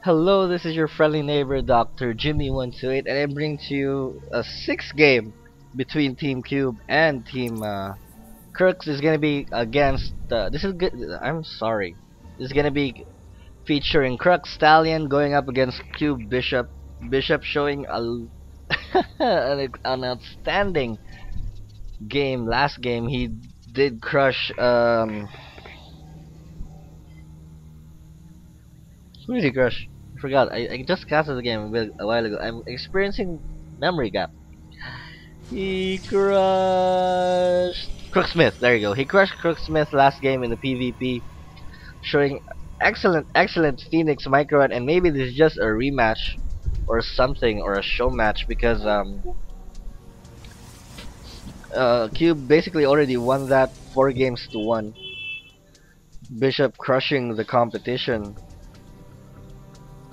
Hello, this is your friendly neighbor, Dr. Jimmy128, and I bring to you a 6 game between Team Cube and Team Crux. Is gonna be against. This is good. I'm sorry. This is gonna be featuring Crux Stallion going up against Cube Bishop. Bishop showing an outstanding game. Last game he did crush. Who did he crush? I forgot. I just casted the game a while ago. I'm experiencing memory gap. He crushed Crooksmith. There you go. He crushed Crooksmith last game in the PvP, showing excellent Phoenix micro, and maybe this is just a rematch or something, or a show match, because Cube basically already won that 4 games to 1. Bishop crushing the competition.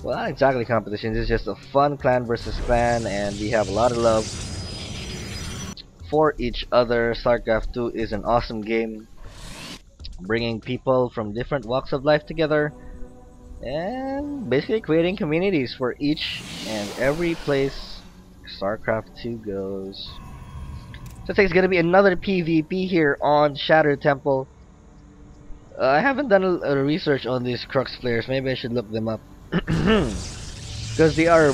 Well, not exactly competition. This is just a fun clan versus clan, and we have a lot of love for each other. StarCraft 2 is an awesome game, bringing people from different walks of life together and basically creating communities for each and every place StarCraft 2 goes. So it's gonna be another PvP here on Shattered Temple. I haven't done a research on these Crux players. Maybe I should look them up. Because they are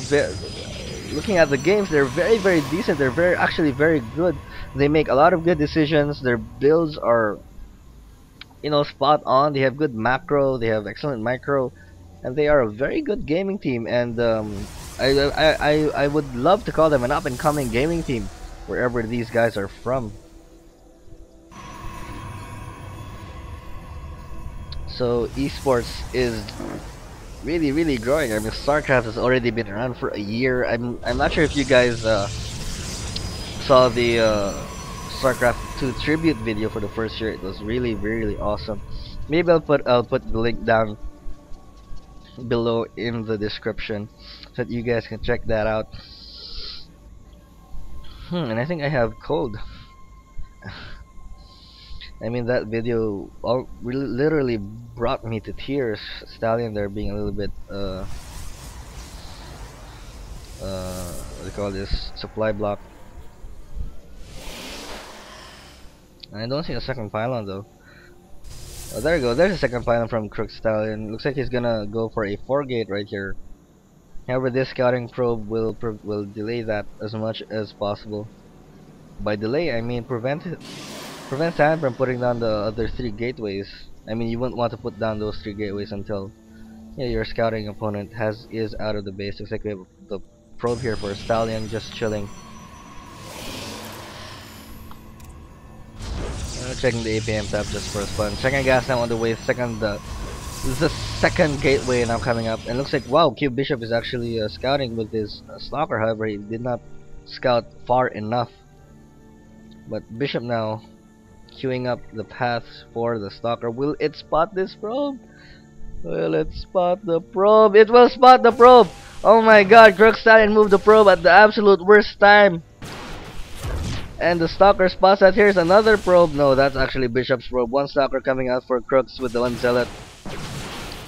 looking at the games, they're very decent. They're actually very good. They make a lot of good decisions. Their builds are, spot on. They have good macro. They have excellent micro, and they are a very good gaming team. And I would love to call them an up and coming gaming team wherever these guys are from. So esports is really growing. I mean, StarCraft has already been around for a year. I'm not sure if you guys saw the StarCraft 2 tribute video for the first year. It was really awesome. Maybe I'll put the link down below in the description so that you guys can check that out. And I think I have code. I mean, that video really literally brought me to tears. Stallion there being a little bit what do you call this, supply block. I don't see a second pylon though. Oh, there you go. There's a second pylon from Crux Stallion. Looks like he's gonna go for a 4-gate right here. However, this scouting probe will delay that as much as possible. By delay, I mean prevent Sand from putting down the other 3 gateways. I mean, you wouldn't want to put down those 3 gateways until your scouting opponent is out of the base. Looks like we have the probe here for Stallion just chilling. Checking the APM tab just for fun. Second gas now on the way. This is the second gateway now coming up, and looks like, wow, Cube Bishop is actually scouting with his stalker. However, he did not scout far enough. But Bishop now queuing up the paths for the stalker. Will it spot this probe? Will it spot the probe? It will spot the probe! Oh my god, Crux Stallion moved the probe at the absolute worst time. And the stalker spots that. Here's another probe. No, that's actually Bishop's probe. One stalker coming out for Crux with the one zealot.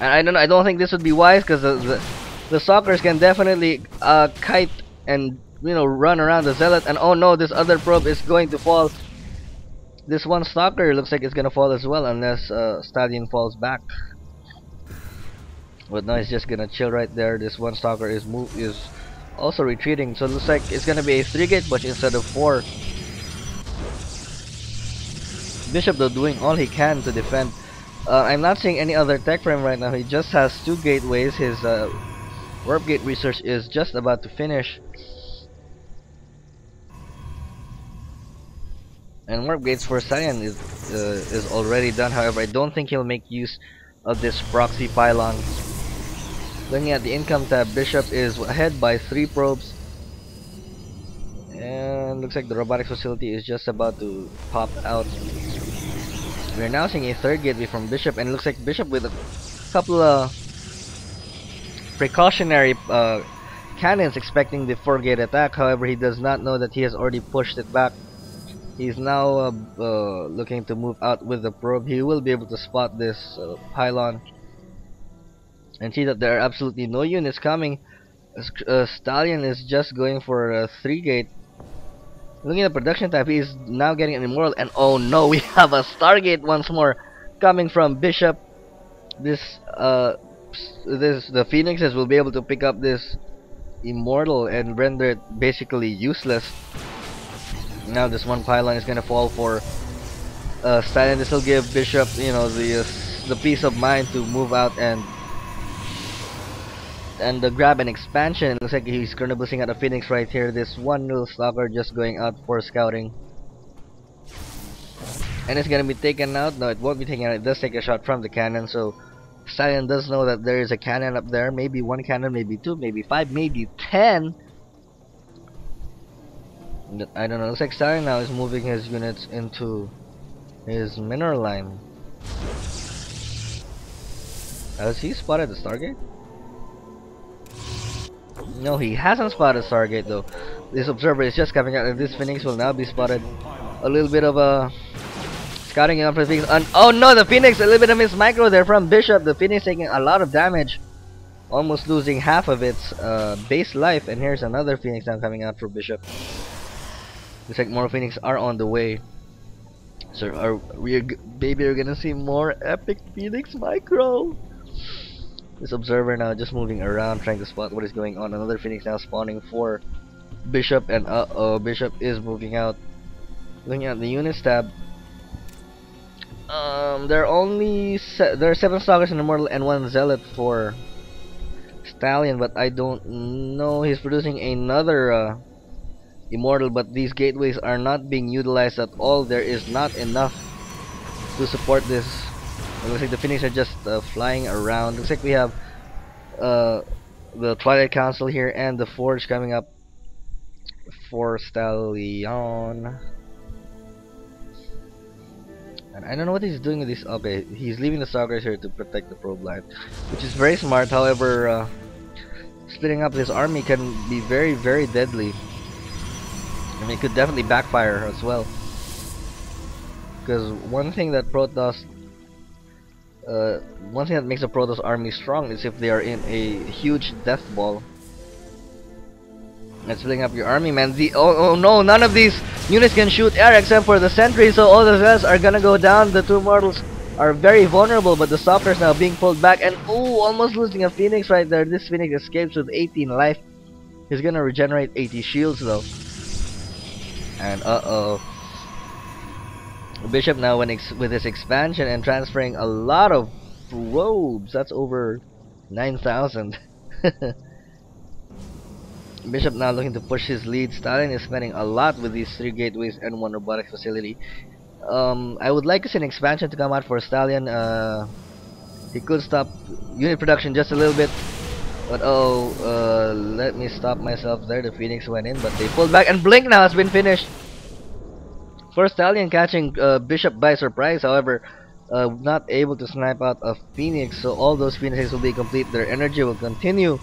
And I don't think this would be wise, because the stalkers can definitely kite and run around the zealot. And oh no, this other probe is going to fall. This one stalker looks like it's gonna fall as well, unless Stallion falls back. But no, he's just gonna chill right there. This one stalker is also retreating, so it looks like it's gonna be a 3-gate push instead of 4. Bishop though doing all he can to defend. I'm not seeing any other tech for him right now. He just has 2 gateways. His warp gate research is just about to finish. And warp gates for Stallion is already done. However, I don't think he'll make use of this proxy pylon. Looking at the income tab, Bishop is ahead by 3 probes. And looks like the robotics facility is just about to pop out. We're now seeing a 3rd gateway from Bishop, and it looks like Bishop with a couple of precautionary cannons expecting the 4-gate attack. However, he does not know that he has already pushed it back. He's now looking to move out with the probe. He will be able to spot this pylon. and see that there are absolutely no units coming. Stallion is just going for a 3 gate. Looking at the production type, he is now getting an Immortal, and oh no, we have a Stargate once more coming from Bishop. This the Phoenixes will be able to pick up this Immortal and render it basically useless. Now this one pylon is gonna fall for Stallion. This will give Bishop, you know, the peace of mind to move out and grab an expansion. It looks like he's currently boosting out a Phoenix right here. This one little stalker just going out for scouting. And it's gonna be taken out. No, it won't be taken out. It does take a shot from the cannon, so Stallion does know that there is a cannon up there. Maybe one cannon, maybe two, maybe five, maybe 10. I don't know. It looks like Stallion now is moving his units into his mineral line. Has he spotted the Stargate? No, he hasn't spotted Stargate though. This observer is just coming out, and this Phoenix will now be spotted. A little bit of a scouting out for the Phoenix. And oh no, the Phoenix! A little bit of his micro there from Bishop. The Phoenix taking a lot of damage, almost losing half of its base life. And here's another Phoenix now coming out for Bishop. Looks like more Phoenix are on the way. So maybe we're gonna see more epic Phoenix micro. This observer now just moving around, trying to spot what is going on. Another Phoenix now spawning for Bishop, and Bishop is moving out. Looking at the units tab, there are 7 stalkers in Immortal and 1 zealot for Stallion, but I don't know. He's producing another Immortal, but these gateways are not being utilized at all. There is not enough to support this. It looks like the Phoenix are just flying around. Looks like we have the Twilight Council here and the Forge coming up for Stallion. And I don't know what he's doing with this. Okay, he's leaving the stalkers here to protect the probe line, which is very smart. However, splitting up this army can be very, very deadly. I mean, it could definitely backfire as well. Because one thing that makes a Protoss army strong is if they are in a huge death ball. And splitting up your army, man. Oh no, none of these units can shoot air except for the sentry, so all the zealots are gonna go down. The 2 mortals are very vulnerable, but the stalkers now being pulled back, and oh, almost losing a Phoenix right there. This Phoenix escapes with 18 life. He's gonna regenerate 80 shields though. And Bishop now with his expansion and transferring a lot of probes. That's over 9,000. Bishop now looking to push his lead. Stallion is spending a lot with these 3 gateways and 1 robotics facility. I would like to see an expansion to come out for Stallion. He could stop unit production just a little bit. But let me stop myself there. The Phoenix went in, but they pulled back, and Blink now has been finished. For Stallion catching Bishop by surprise, however, not able to snipe out a Phoenix, so all those Phoenixes will be complete. Their energy will continue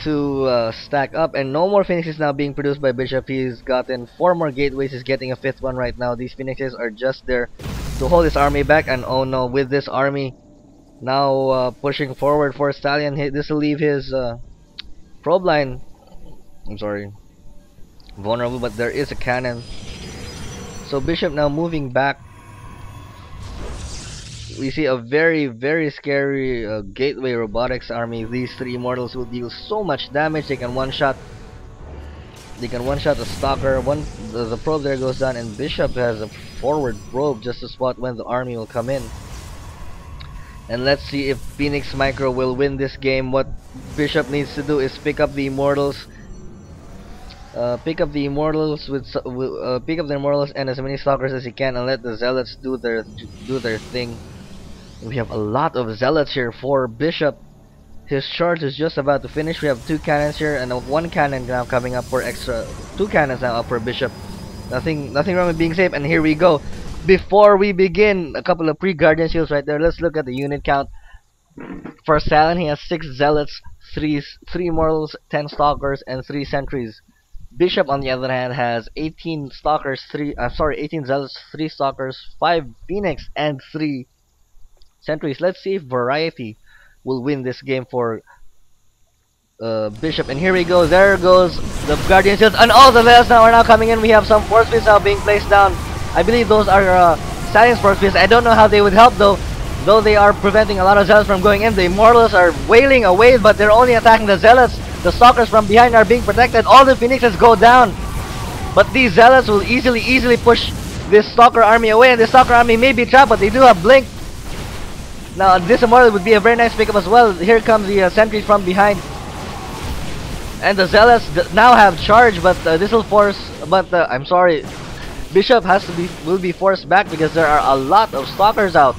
to stack up, and no more Phoenixes now being produced by Bishop. He's gotten 4 more gateways. He's getting a 5th one right now. These Phoenixes are just there to hold his army back, and oh no, with this army now pushing forward for Stallion, this will leave his probe line, I'm sorry, vulnerable, but there is a cannon. So Bishop now moving back. We see a very, very scary gateway robotics army. These 3 immortals will deal so much damage. They can one-shot the stalker. The probe there goes down, and Bishop has a forward probe just to spot when the army will come in. And let's see if Phoenix Micro will win this game. What Bishop needs to do is pick up the immortals. Pick up the immortals and as many stalkers as he can, and let the zealots do their thing. We have a lot of zealots here for Bishop. His charge is just about to finish. We have 2 cannons here and 1 cannon now coming up for extra. 2 cannons now up for Bishop. Nothing wrong with being safe. And here we go. Before we begin, a couple of pre-guardian shields right there. Let's look at the unit count. For Stallion, he has 6 zealots, 3 immortals, 10 stalkers, and 3 sentries. Bishop, on the other hand, has 18 stalkers, 18 zealots, 3 stalkers, 5 phoenix, and 3 sentries. Let's see if variety will win this game for Bishop. And here we go. There goes the Guardian Shields, and all the Zealots now are now coming in. We have some force fields now being placed down. I believe those are Stallion's force fields. I don't know how they would help though they are preventing a lot of Zealots from going in. The Immortals are wailing away, but they're only attacking the Zealots. The Stalkers from behind are being protected. All the Phoenixes go down, but these Zealots will easily push this Stalker army away, and the Stalker army may be trapped, but they do have Blink. Now this Immortal would be a very nice pickup as well. Here comes the sentries from behind. And the Zealots now have charge, but this will force. But I'm sorry, Bishop will be forced back because there are a lot of Stalkers out.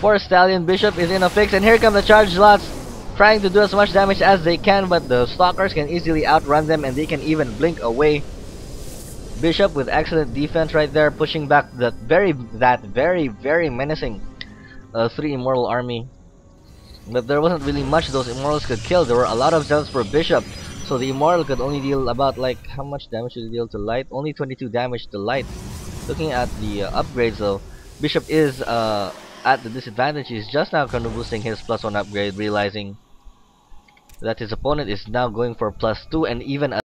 For Stallion, Bishop is in a fix, and here come the charge slots, trying to do as much damage as they can, but the Stalkers can easily outrun them, and they can even blink away. Bishop with excellent defense right there, pushing back that very menacing 3 Immortal army. But there wasn't really much those Immortals could kill. There were a lot of Zealots for Bishop, so the Immortal could only deal about, like, how much damage did it deal to Light? Only 22 damage to Light. Looking at the upgrades though, Bishop is at the disadvantage. He's just now kind of boosting his +1 upgrade, realizing that his opponent is now going for +2 and even a